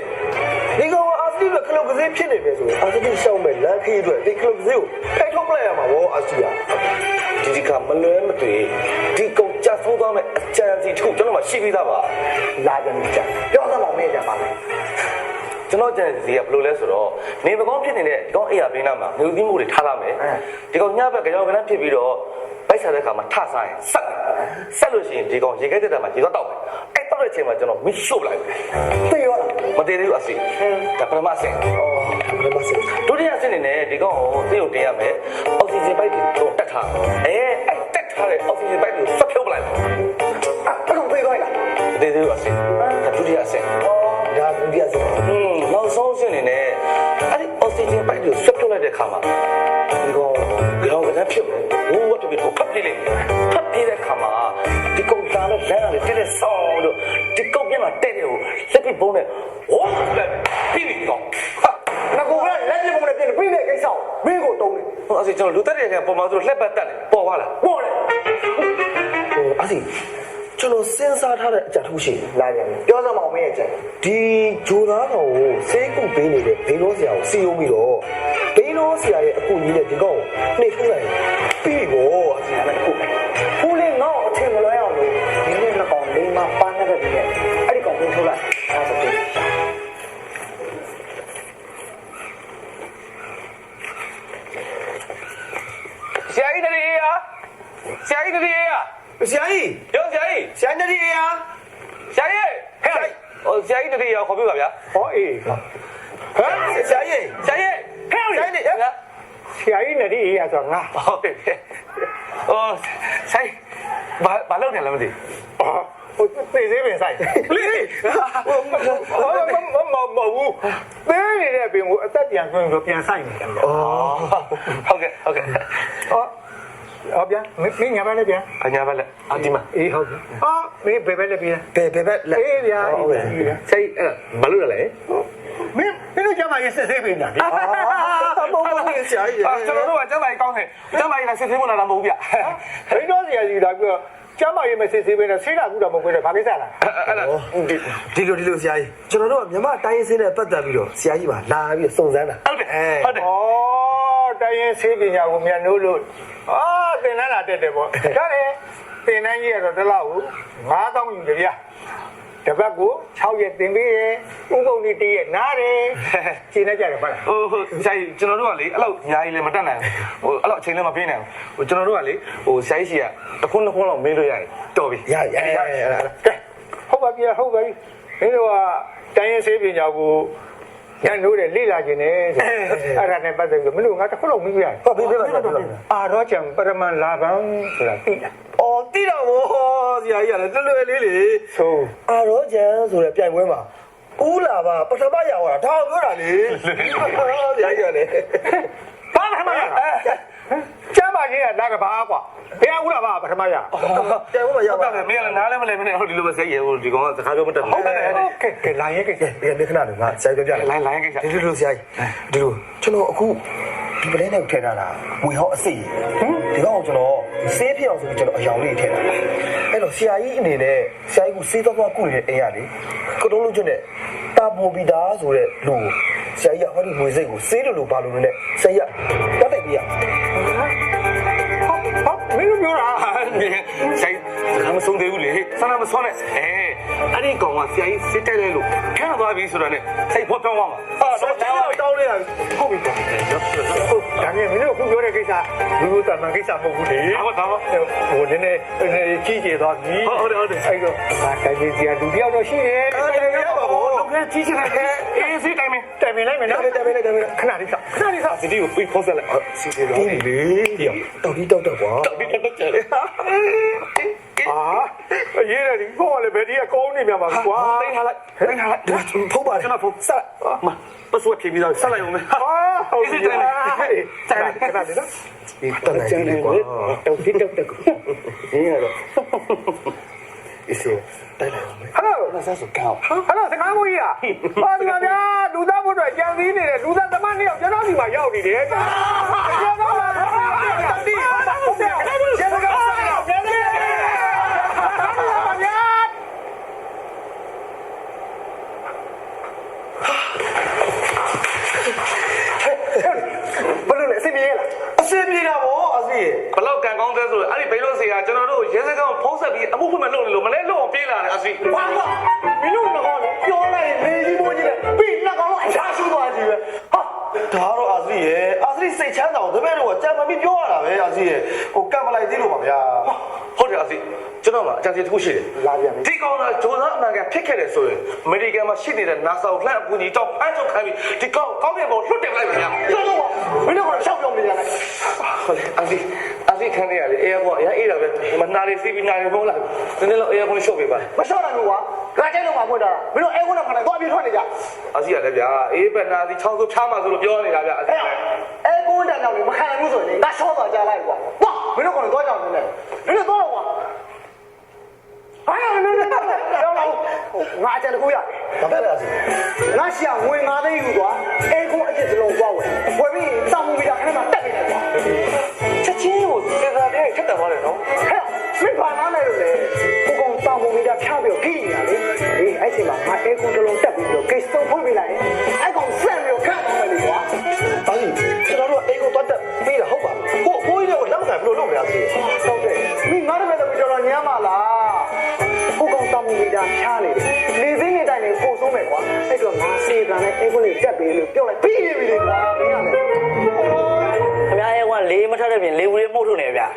ဒီကောင်ကအာစီကခလုတ်ကလေးဖြစ်နေပြီဆိုအာစီရှောင်းမဲ့လမ်းခီးအတွက်ဒီခလုတ်ကလေးကိုထိုက်ထုတ်ပလိုက်ရမှာဗောအာစီယာ ဒီကမလွဲမသွေဒီကောင်ကြဆိုးသွားမယ်အကြံစီတစ်ခုကျွန်တော်မှရှိပြီးသားပါ လာကြနေကြပြောသမောင်နဲ့ကြပါမယ် ကျွန်တော်ကြံစီကဘယ်လိုလဲဆိုတော့နေမကောင်းဖြစ်နေတဲ့ကောင်းအိယာပင်းနာမှာငွေသီးမှုတွေထားလာမယ်ဒီကောင်ညဘက်ကြောင်ကနန်းဖြစ်ပြီးတော့ဗိုက်စားတဲ့ခါမှာထဆိုင်ဆက်လို့ရှိရင်ဒီကောင်ရေခဲတက်တာမှာရေတော့တောက်မယ်အဲ့တောက်တဲ့အချိန်မှာကျွန်တော်မစ်ရှို့လိုက်တယ် သိရောလား မတည်သေးဘူးအစီဒါပထမအဆင့် ဘယ်မှာစင် ဒုတိယအဆင့်နေနဲ့ဒီကောင်ကိုသို့တင်ရမယ်အောက်ဆီဂျင်ပိုက်တွေကိုတက်ထားအဲ့တက်ထားတဲ့အောက်ဆီဂျင်ပိုက်တွေကိုဆွတ်ဖြုတ်ပလိုက် အဲ့ကောင်ပြေးသွားလား မတည်သေးဘူးအဆင့်ဒုတိယအဆင့် ဒါဒုတိယစင် နောက်ဆုံးအဆင့်နေနဲ့အဲ့ဒီအောက်ဆီဂျင်ပိုက်တွေကိုဆွတ်ဖြုတ်လိုက်တဲ့ခါမှာဒီကောင်ကြောင်ကနန်းဖြစ်မယ်ဝတ်ပြီးတော့ဖတ်ပြလိုက်ဖတ်ပြတဲ့ခါမှာဒီကောင်သားနဲ့လမ်းရတယ်တဲ့ဆောင်းတို့ဒီကောင်ပြန်လာတဲ့တဲ့ကိုလက်ပြီးဘုံနဲ့ဝေါလက်ပြီးပြီးတော့ဟာ ငါကလက်ပြပုံနဲ့ပြင်ပြီးတဲ့ကိစ္စကိုမင်းကိုတုံးတယ် ဟိုအဲ့ကျွန်တော်လူတက်တဲ့ကပုံမှန်ဆိုလှက်ပတ်တက်တယ်ပေါ်သွားလား ပေါ်တယ် အာစီကျွန်တော်စဉ်းစားထားတဲ့အကြံတစ်ခုရှိတယ် လာကြတယ်ပြောစမ်းမအောင်မင်းရဲ့ချက် ဒီဂျိုသားကောင်ကိုစေးကုတ်ပေးနေတဲ့ဘိန်းတော်ဆရာကိုစီယုံပြီးတော့ဘိန်းတော်ဆရာရဲ့အကူကြီးနဲ့ဒီကောင်ကိုနှိပ်ထုတ်လိုက်ပြီးပေါ့အာစီအဲ့ဒါကို ဖူးလေးငေါ့အထင်မလွဲအောင်လို့ဒီနေ့နှစ်ကောင်လေးမပန်းနေတဲ့ဒီနေ့အဲ့ဒီကောင်ကိုထုတ်လိုက်အဲ့ဒါဆိုပြီး ဆရာကြီးတည်းရဆရာကြီးတည်းရ ဆရာကြီး ရောဆရာကြီး ဆရာနေရ ဆရာကြီးဟဲ့ဟိုဆရာကြီးတတိယခေါ်ပြပါဗျာ ဟောအေး ဟမ်ဆရာကြီး ဆရာကြီးဟဲ့ ဆရာကြီး ဆရာကြီးနဲ့ဒီအေးရဆိုငါ ဟုတ်ကဲ့ဟိုဆိုင်ဘာလုပ်နေလဲမသိ ဟိုသေသေးပင်ဆိုင်လေမဟုတ်သေးနေတဲ့ပင်ကိုအသက်ပြန်ဆွင်းဆိုပြန်ဆိုင်နေတယ်ဗျာ ဟုတ်ကဲ့ဟုတ်ကဲ့ ဟောဗျာမင်းညာဘက်လည်းဗျာ အညာဘက်လက်အဒီမှာ အေးဟုတ်ပြီဟာမင်းဘယ်ဘက်လည်းဗျာ ဘယ်ဘက်လက် အေးဗျာ ဟုတ်ကဲ့ ဆိုင်အဲ့ဘာလုပ်ရလဲ မင်းတို့ကျမရေးစစ်ဆေးပင်ညာဗျာ မဟုတ်ဘူးဆရာကြီး ကျွန်တော်တို့ကကျမကြီးကောင်းတယ်ကျမကြီးလည်းစစ်သေးမလာတာမဟုတ်ဘူးဗျ ဘိန်းတော်ဆရာကြီးလာပြီးတော့ကျမရေးမစစ်ဆေးပင်နဲ့ဆေးလာကူတာမဟုတ်ဘူးလေဘာကိစ္စလား အဲ့ဒါ ဒီလိုဆရာကြီးကျွန်တော်တို့ကမြမတိုင်းရင်းစင်းနဲ့ပတ်သက်ပြီးတော့ဆရာကြီးပါလာပြီးစုံစမ်းတာ ဟုတ်တယ်ဟုတ်တယ် ဩတိုင်းရင်ဆေးပညာကိုမြန်နိုးလို့သင်တန်းလာတက်တယ်ပေါ့ဒါလေသင်တန်းကြီးရတော့တစ်လောက်ကို9000ယူကြဗျာတပတ်ကို6ရက်သင်ပေးတယ်ဥပုံဒီတည်းရဲ့နားတယ်ရှင်းနေကြတယ်ပါလား ဟိုဆိုင်ကျွန်တော်တို့ကလေအဲ့လောက်ညာကြီးလည်းမတက်နိုင်ဘူးဟိုအဲ့လောက်အချိန်လည်းမပေးနိုင်ဘူးဟိုကျွန်တော်တို့ကလေဟိုဆိုင်ရှိကတစ်ခွန်းတစ်ခွန်းလောက်မင်းလို့ရတယ်တော်ပြီ ရကဲဟုတ်ပါပြီဟုတ်ပါပြီမင်းတို့ကတိုင်းရင်ဆေးပညာကိုညနိုးတယ်လေ့လာခြင်းနဲ့အဲ့ဒါနဲ့ပတ်သက်ပြီးမင်းတို့ငါတစ်ခုလောက်မပြီးရတယ် ဟုတ်ပြီပြပါပြပါ အာရောချံပရမန်လာဘံဆိုတာသိလား အော်တိတော်ဗောဆရာကြီးကလည်းလွယ်လေးလေ ဆို အာရောဂျန်ဆိုတဲ့ပြိုင်ပွဲမှာဦးလာပါပထမရောက်လာဒါပြောတာလေဆရာကြီးကလည်း ဘာပထမရကျမ်းပါကြီးကလာကဘာကွာဘယ်ဦးလာပါပထမရ ပြိုင်ပွဲမှာရောက် ဟုတ် လာ တယ်မင်းလည်းနားလည်းမလဲမနဲ့ဟိုဒီလိုပဲစိတ်ရဟိုဒီကောင်ကစကားပြောမတတ်ဘူး ဟုတ်တယ်ကဲလာရင်ကဲ ဒီနေ့ခဏတော့ငါဆရာကြီးပြောပြတယ် လိုင်းကိစ္စ ဒီလိုဆရာကြီးဒီလိုကျွန်တော်အခုဒီပလဲနဲ့ထည့်ထားတာဝေဟောအစိတ်ဒီကောင်ကျွန်တော်ဆေးဖြစ်အောင်ဆိုပြီးကျွန်တော်အယောင်လေးထည့်တာအဲ့တော့ဆရာကြီးအနေနဲ့ဆရာကြီးကဆေးတော့ကုနေတဲ့အိမ်ရလေကတုံးလုံးကျွတ်နဲ့တာပိုပီတာဆိုတဲ့လူဆရာကြီးကဟောဒီငွေစိတ်ကိုဆေးလိုဘာလို့လဲဆရာကြီးတက်ပြရ ဟုတ်မင်းတို့ပြောတာ ဆိုင်စကားမဆုံးသေးဘူးလေဆန္ဒမဆုံးနဲ့အဲ့ဒီကောင်ကဆရာကြီးစစ်တက်လဲလို့ခန့်သွားပြီဆိုတော့ ਨੇ စိတ်ဖောက်ပြောင်းသွားမှာ တော့တောင်းနေတာဟုတ်ပြီ ဟုတ်ဒါနဲ့မင်းတို့အခုပြောတဲ့ကိစ္စလူလူတန်တန်ကိစ္စမဟုတ်ဘူးလေ ဟုတ်ပါဘူး ဟိုနည်းနည်းကြီးကျယ်သွားပြီအဲ့တော့တိုင်းကြီးစီကလူတယောက်တော့ရှိတယ် ရပါဘော တော့ခဲကြီးချင်တယ်အေးစိတ်တိုင်းမင်း တိုင်ပင်လိုက်မယ်နော် တယ်ခဏလေး ခဏလေးဆောက် စီတီကိုပြီးဖောက်ဆက်လိုက် စီစီတော့လေတောက်တော့ကွာ ပြီးတော့ကြတယ် ရေးတယ်ဒီကောလည်းဘယ်ဒီကကောင်းနေမြမှာကွာ တိုင်းထားလိုက် ဖုတ်ပါတယ် ကျွန်တော်ဖုန်းဆက်မပတ်စဝတ်ဖြေပြီးတော့ဆက်လိုက်အောင်မယ် ဟုတ်ပြီတိုင်ခဏလေးနော် တက်လိုက်တယ်ကွာ တော့ဒီတော့တက်ရင်းရတော့ အစီတိုက်လိုက်အောင် ဟယ်လို ဆက်ဆိုကောင်း ဟယ်လိုစကားမကြီးอ่ะပါဒီမှာဗျာလူသားဘုအတွက်ကြံစည်နေတယ်လူသားသမားနှစ်ယောက်ကျွန်တော်ဒီမှာရောက်နေတယ်ကျွန်တော်ပါတိဟုတ်တယ်ကျေစကားဆက်ရောက်ပြန်နေဗျာ ဘယ်လိုလဲအစီပြေလား အစီပြေတာဗောအစီ ဘလောက်ကန်ကောင်းသေးဆိုအဲ့ဒီဘိလို့စီကကျွန်တော်တို့ရဲစကောင်ဖုံးဆက်ပြီးအမှုဖွင့်မလုပ်နေလို့မလဲလို့အောင်ပြေးလာတယ်အစီ ဘာမှမင်းတို့ကတော့ပြောလိုက်လေကြီးမိုးကြီးနဲ့ပြီးလက်ကောင်အရှာရှူသွားကြည့်ပဲဟာ ဒါတော့အစီရဲ့အစီစိတ်ချမ်းသာအောင်တပည့်တော့ကြံမပြီးပြောရတာပဲအစီရဲ့ဟိုကံမလိုက်သေးလို့ပါဗျာ ဟုတ်တယ်အစီကျွန်တော်ကအကြံစီတစ်ခုရှိတယ် လာပြန်ပြီ ဒီကောင်ကဂျိုးသားအမှန်ကန်ဖြစ်ခဲ့တယ်ဆိုရင်အမေရိကန်မှာရှိနေတဲ့ NASA ကိုလှမ်းအကူအညီတောင်းဖမ်းချုပ်ခိုင်းပြီးဒီကောင်ကောင်းပြန်ပေါ်လွတ်တယ်လိုက်ပါဗျာ ကျောင်းတော့မင်းတို့ကတော့ရှောက်ပြောင်းနေကြတယ် ဟုတ်တယ်အစီခန်းနေရလေအေးကောအရင်အေးတာပဲမနာရီစီးပြီးနာရီဖုံးလာနည်းနည်းတော့အေးကောရှုပ်ပေးပါ မလျှော့နိုင်ဘူးကွာငါကျဲလုံးမှာဖွင့်တာမင်းတို့အဲကုန်းနဲ့ဖန်တယ်သွားပြီးထွက်နေကြ အစီရတယ်ဗျာအေးပဲနာစီချောင်းဆိုဖြားမှာဆိုလို့ပြောနေတာဗျာ အဲကုန်းတန်ကြောင်မခံနိုင်ဘူးဆိုရင်ငါရှော့သွားကြလိုက်ကွာဝါမင်းတို့ကတော့သွားကြအောင်နေတယ်မင်းတို့သွားတော့ကွာဟာမင်းတို့တော့ငါအကြံတကူရတယ် ဘာပဲလဲအစီ ငါရှာငွေ9သိန်းယူသွားအဲကုန်းအကျစ်စလုံးသွားဝယ်ဝယ်ပြီးတောင်မူမီတာခဏမှတက်နေတယ်ကွာ ချက်ချင်းကိုစေစားတဲ့ထက်တယ်ပါလေနော် ဟဲ့မင်းဘာနားလဲလို့လေကိုကောင်တောင်မူမီတာဖြားပြီးတော့ခိနေတာလေအေးအဲ့ချိန်မှာငါအဲကုန်းတစ်လုံးတက်ပြီးတော့ကိစ္စသုံးဖွင့်ပေးလိုက်ရင်အဲ့ကောင်ဆန့်ပြီးတော့ခန့်သွားမယ်လေကွာ အစီကျွန်တော်တို့အိမ်ကိုသွားတက်ပေးတာဟုတ်ပါဘူးကိုကြီးတော့လက်မခံဘယ်လိုလုပ်လဲအစီ ဟုတ်တယ်မင်းငါတပည့်တော့ကျွန်တော်ညမ်းပါလားကိုကောင်တောင်မူမီတာဖြားနေတယ်လေစင်းနေတိုင်းနေပို့ဆုံးမယ်ကွာအဲ့တော့ငါစေတံနဲ့အဲကုန်းလေးတက်ပေးလို့ပြောလိုက်ပြီးပြီလေကွာမင်းကလည်း ခင်ဗျားရဲ့ကလေးမထတဲ့ပြင်လေးဦးလေးမှုတ်ထုတ်နေဗျာ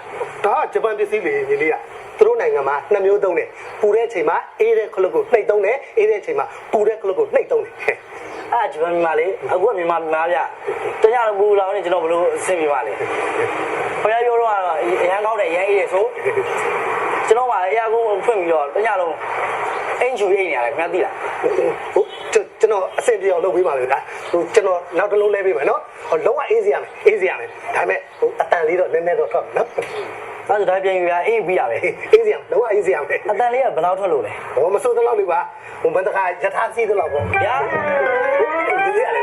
ဒါကဂျပန်ပစ္စည်းလေညီလေးကသူတို့ နိုင်ငံမှာ2မျိုးသုံးတယ်ပူတဲ့အချိန်မှာအေးတဲ့ခလုတ်ကိုနှိပ်သုံးတယ်အေးတဲ့အချိန်မှာပူတဲ့ခလုတ်ကိုနှိပ်သုံးတယ်အဲ့ဂျပန်မြန်မာလေအခုကမြန်မာဗျတညလုံးပူလာနေကျွန်တော်ဘလို့အဆင်ပြေပါလေခင်ဗျားပြောတော့အရန်ကောင်းတယ်အရန်အေးတယ်ဆိုကျွန်တော်ကအေးအကုန်းဖွင့်ပြီးတော့တညလုံးအင်ဂျူရိတ်နေရတယ်ခင်ဗျားသိလားဟုတ်ကျွန်တော်အဆင်ပြေအောင်လုပ်ပေးပါလေလားဟိုကျွန်တော်နောက်တစ်လုံးလဲပေးမယ်နော်ဟိုလုံးဝအေးစေရမယ်ဒါပေမဲ့ဟိုအတန်လေးတော့နည်းနည်းတော့ထွက်နော်အဲ့ဒါပြန်ယူရအေးပြီးရပဲအေးစေရလုံးဝအေးစေရမယ်အတန်လေးကဘယ်လောက်ထွက်လို့လဲဟိုမစိုးသလောက်လေးပါဟိုဘယ်တခါယထာစီးသလောက်ပေါ့ညာဒီရလေ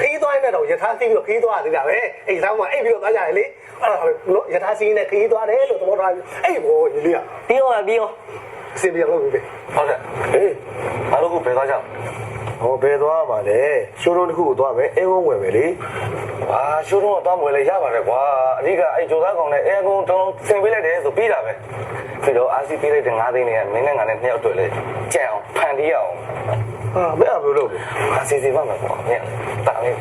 ခီးသွားနေတော့ယထာစီးပြီးခီးသွားသေးတာပဲအိမ်ဆောင်မှာအိပ်ပြီးတော့သွားကြတယ်လေအဲ့ဒါယထာစီးနဲ့ခီးသွားတယ်လို့သဘောထားအိပ်ဘောညီလေးကပြီးရောအစင်ပြေလို့ပြီဟုတ်တယ်ဟေးအားလုံးကိုဘယ်သွားကြဟောဘယ်သွားမှာလဲရှိုးတုံးတစ်ခုကိုသွားမယ်အဲကုန်းဝယ်မယ်လေဟာရှိုးတုံးကသွားမွေလဲရပါတယ်ကွာအဓိကအဲ့ဂျိုသားကောင်နဲ့အဲကုန်းတုံးဆင်ပေးလိုက်တယ်ဆိုပြီးတာပဲပြီးတော့အာစီပေးလိုက်တဲ့9သိန်းနဲ့မင်းနဲ့ငါနဲ့2ယောက်တွေ့လဲကြံအောင်ဖန်တီးအောင်ဟာမင်းအဘလို့လုပ်လဲအာစီပါမယ်ကွာမင်းတာလေး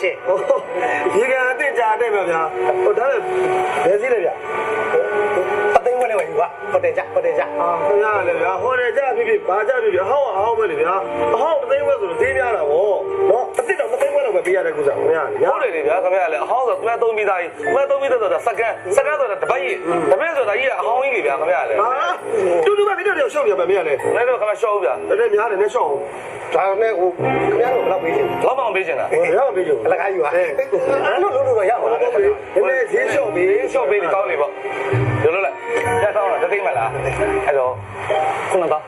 ရှေ့ရေကန်အစ်ကြာတဲ့ပါဗျာဟိုဒါလည်းဘယ်စီးလဲဗျာအသိဝင်နေဝင်ကွာဟိုတယ်ကြအာခင်ဗျားလည်းဗျာဟိုတယ်ကြဖြစ်ဘာကြဖြစ်အဟောင်းပဲလေဗျာအဟောင်းမသိဝဲဆိုတော့သေးများတာဗောနော်အစ်တော့မသိဝဲတော့ပဲပေးရတဲ့ကုစားခင်ဗျာဟုတ်တယ်လေဗျာခင်ဗျားလည်းအဟောင်းဆိုသူကသုံးပြီးသားကြီးသူကသုံးပြီးတော့စကန်ဆိုတာတပတ်ကြီးတပတ်ဆိုတာကြီးကအဟောင်းကြီးလေဗျာခင်ဗျားလည်းဟာတူပဲပြီးတော့ရှောက်ရပါမင်းကလည်းလည်းတော့ခင်ဗျားရှောက်ဗျာတဲ့များတယ်နဲ့ရှောက်ဒါနဲ့ဟိုခင်ဗျားတို့ဘယ်လောက်ပေးချင်လောက်မှမပေးချင်တာဘယ်လောက်ပေးချင်အလကားယူပါအဲ့လိုတော့ရပါလားဒီနေ့ဈေးလျှော့ပေးကောင်းနေပေါ့ပြောလို့လိုက်ရတော့တသိမ့်မလားအဲ့တော့ခုနတော့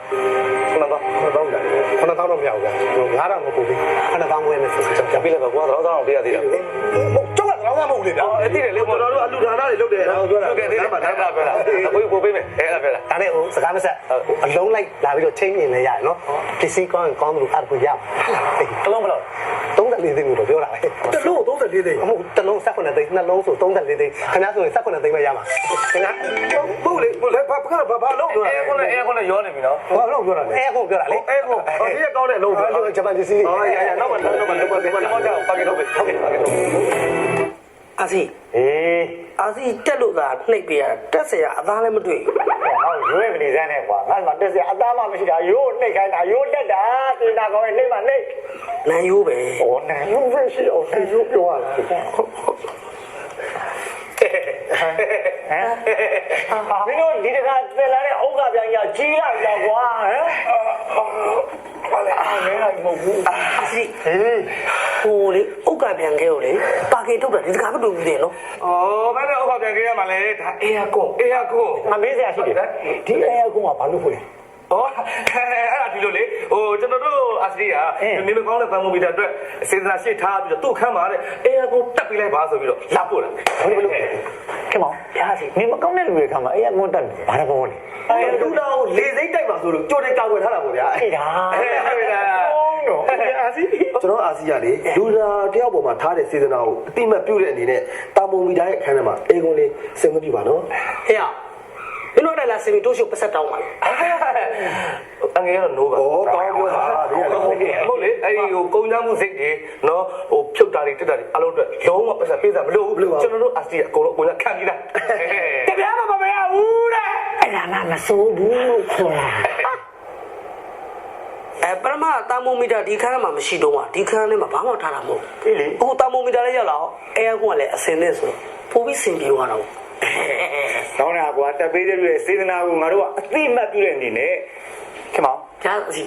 တော့မရဘူးဗျာ9000မပို့ဘူး9000ဝယ်မယ်ဆိုတော့ပြပြလိုက်ပါကွာတော့ပေးရသေးတယ်ကျောက်ကတော့မဟုတ်လေဗျာအဲ့ဒီလေကျွန်တော်တို့အလူဒါနတွေလုပ်တယ်ဟုတ်ပြောတာဟုတ်ကဲ့ဒီမှာဒါပဲလားပို့ပေးမယ်အဲ့ဒါပဲလားဒါနဲ့ဟိုစကားမဆက်အလုံးလိုက်လာပြီးတော့ချင်းမြင်နေရတယ်နော်ပစ္စည်းကောင်းလို့အားကိုရမှာအလုံးဘယ်လောက်34သိန်းလို့ပြောတာပဲတစ်လုံး34သိန်းဟုတ်တစ်လုံး18သိန်းနှလုံးဆို34သိန်းခင်ဗျားဆိုရင်18သိန်းပဲရမှာခင်ဗျာဟုတ်လေဘာလုံးပြောတာအဲခုနဲ့ရောနေပြီနော်ဘာလို့ပြောတာလဲအဲခုပြောတာလေအဲခုဒီကောင်းတဲ့အလုံးပြောဂျပန်ပစ္စည်းအော်ရနောက်မှဟောကြောက်ပါကေတော့ပဲဟုတ်ကဲ့အာစီအာစီတက်လို့သာနှိပ်ပြရတက်เสียအသားလည်းမတွေ့ဘူးဟုတ်ရွေးမနေစမ်းနဲ့ကွာငါ့မှာတက်เสียအသားမှမရှိတာရိုးနှိပ်ခိုင်းတာရိုးတက်တာတေနာကောင်းရဲ့နှိပ်မှနှိပ်နန်ရိုးပဲဩနန်ရိုးပဲရှိအောင်နန်ရိုးပြောရလားမင်းတို့ဒီတခါသက်လာတဲ့ဥက္ကပြန်ကြီးကြီးလိုက်တော့ကွာဟမ်မင်းကမဟုတ်ဘူးအာစီဟိုလေဥက္ကပြန်ခဲ့ကိုလေပါကေထုတ်တာဒီတခါမတွေ့ဘူးတဲ့နော်ဘယ်နဲ့ဥက္ကပြန်ခဲ့ရမှာလဲဒါအေယာကွန်ငါမေးစရာရှိတယ်ဒီအေယာကွန်ကဘာလို့ခွလဲအဲ့ဒါဒီလိုလေဟိုကျွန်တော်တို့အာစတြေးလျနေမကောင်းတဲ့သံမူမီတာအတွက်စေတနာရှိထားပြီးတော့သူ့ခန်းမှာတဲ့အေယာကိုတက်ပေးလိုက်ပါဆိုပြီးတော့လာပို့တာဘယ်လိုလဲကမောင်ပြားစီနေမကောင်းတဲ့လူတွေခန်းမှာအေယာကွန်တက်ဘာလဲကောင်းလဲဒူတာကိုလေစိမ့်တိုက်ပါဆိုလို့ကြိုတင်ကာကွယ်ထားတာပေါ့ဗျာအဲ့ဒါဟုတ်လားတော့အာစီကျွန်တော်အာစီကလေလူတာတယောက်ပေါ်မှာထားတဲ့စေတနာကိုအတိမတ်ပြုတဲ့အနေနဲ့တာမုံမီတာရဲ့အခန်းထဲမှာအေကွန်လေးစင်မပြပါနော်ဟဲ့ဘယ်လိုလဲလာစင်တိုးရှုပ်ပတ်ဆက်တောင်းပါလဲအငယ်ကတော့ no ပါကောင်းပြောတာဒီကဟုတ်လေအဲ့ဒီဟိုကုန်းချမှုစိတ်တွေနော်ဟိုဖြုတ်တာတွေတက်တာတွေအလုံးအတွက်လုံးဝပတ်ဆက်ပေးတာမလို့ကျွန်တော်တို့အာစီအကုန်လုံးကိုခံပြီးတာတပြားမရဘူးတဲ့အဲ့ဒါမှမစိုးဘူးလို့ခေါ်တာပရမတာမိုမီတာဒီခန်းမှာမရှိတော့ဒီခန်းထဲမှာဘာမှထားတာမဟုတ်ဘူးလေအခုတာမိုမီတာလည်းရောက်လာအောင်အဲကွန်းကလည်းအစင်းနဲ့ဆိုပို့ပြီးစင်ပြေသွားတော့ကောင်းတာကွာတက်ပေးတဲ့လူရဲ့စေတနာကိုငါတို့ကအသိမှတ်ပြုတဲ့အနေနဲ့ခင်ဗျာကြားစီ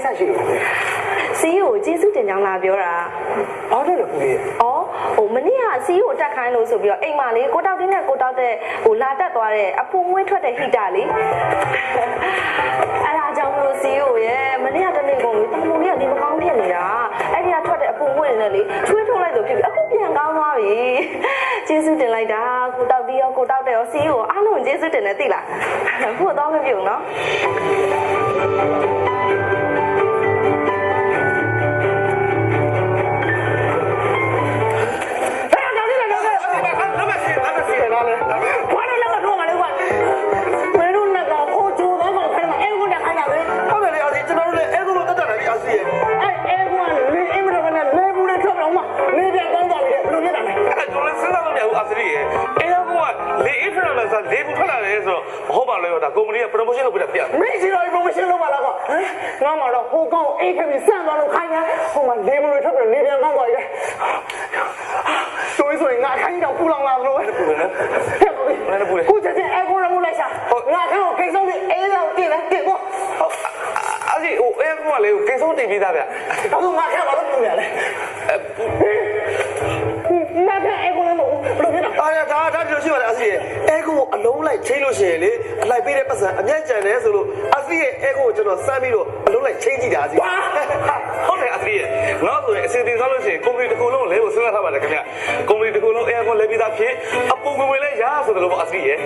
ဆက်ရှိလို့ စီးကိုကျေးဇူးတင်ကြောင်းလာပြောတာ ဘာလို့လဲကိုကြီး ဩဟိုမနေ့ကစီးကိုတက်ခိုင်းလို့ဆိုပြီးတော့အိမ်မှာလေကိုတောက်တင်းနဲ့ကိုတောက်တဲ့ဟိုလာတက်သွားတဲ့အဖုံမွေးထွက်တဲ့ဟီတာလေအဲ့ဒါကြောင့်မလို့စီးကိုရဲ့မနေ့ကတနေ့ကုန်လေတမုံလေးကနေမကောင်းဖြစ်နေတာအဲ့ဒီကထွက်တဲ့အဖုံမွေးနေလေချွေးထုတ်လိုက်လို့ဖြစ်ပြီအခုပြန်ကောင်းသွားပြီကျေးဇူးတင်လိုက်တာကိုတောက်ပြီးရောကိုတောက်တဲ့ရောစီးကိုအားလုံးကျေးဇူးတင်တယ်သိလားအခုတော့မပြုံနော် ဟုတ်တယ်လေအာစီကျွန်တော်တို့လည်းအဲကုလို့တတ်တာလေအာစီရဲ့ အဲ့ကွာလေအင်မတော်ကလည်းလေဘူးလေးထွက်တော့မှလေပြန်ကောင်းသွားပြီလေဘယ်လိုဖြစ်တာလဲ အဲ့ဒါကျွန်တော်စဉ်းစားလို့မရဘူးအစရီရဲ့အဲ့တော့ကလေအစ်ဖရလာစားလေဘူးထွက်လာတယ်ဆိုတော့ဟုတ်ပါလို့ရောဒါကုမ္ပဏီက promotion လုပ်ပြတာပြ မင်းစီတော့ promotion လုပ်ပါလားကွာငါမှတော့ဟိုကောင်အိတ်ခပြီးစမ်းသွားလို့ခိုင်းရဟိုမှာလေဘူးလေးထွက်ပြီးလေပြန်ကောင်းသွားပြီဆိုရင်ငါခိုင်းတော့ပူလောင်လာလို့ကိုချက်ချင်းအဲကိုရမို့လိုက်စားငါခိုင်းကိုခိတ်ဆုံးပြီးအေးတော့တင်တယ်တင်ပေါ့ အဲ့ဒီဟိုအဲ့ကလေကိစ္စတင်ပြီးသားဗျ အခုငါခိုင်းပါလို့ပြောရလဲငါခိုင်းအဲကိုရမို့ဘယ်လိုဖြစ်တာ အာရဒါဒီလိုရှိပါလေအာစီရဲ့အဲကုကိုအလုံးလိုက်ချိန်လို့ရှိရင်လေအလိုက်ပေးတဲ့ပတ်စံအမျက်ကြံတယ်ဆိုလို့အာစီရဲ့အဲကုကိုကျွန်တော်စမ်းပြီးတော့အလုံးလိုက်ချိန်ကြည့်တာအာစီ ဟုတ်တယ်အစရီရဲ့နောက်ဆိုရင်အစီအစဉ်ဆောင်လို့ရှိရင်ကုမ္ပဏီတစ်ခုလုံးလဲကိုစဉ်းစားထားပါတယ်ခင်ဗျကုမ္ပဏီတစ်ခုလုံးအဲ့ကောလဲပြီးသားဖြစ်အပုံဝင်လဲရဆိုတယ်လို့ပေါ့အစရီရဲ့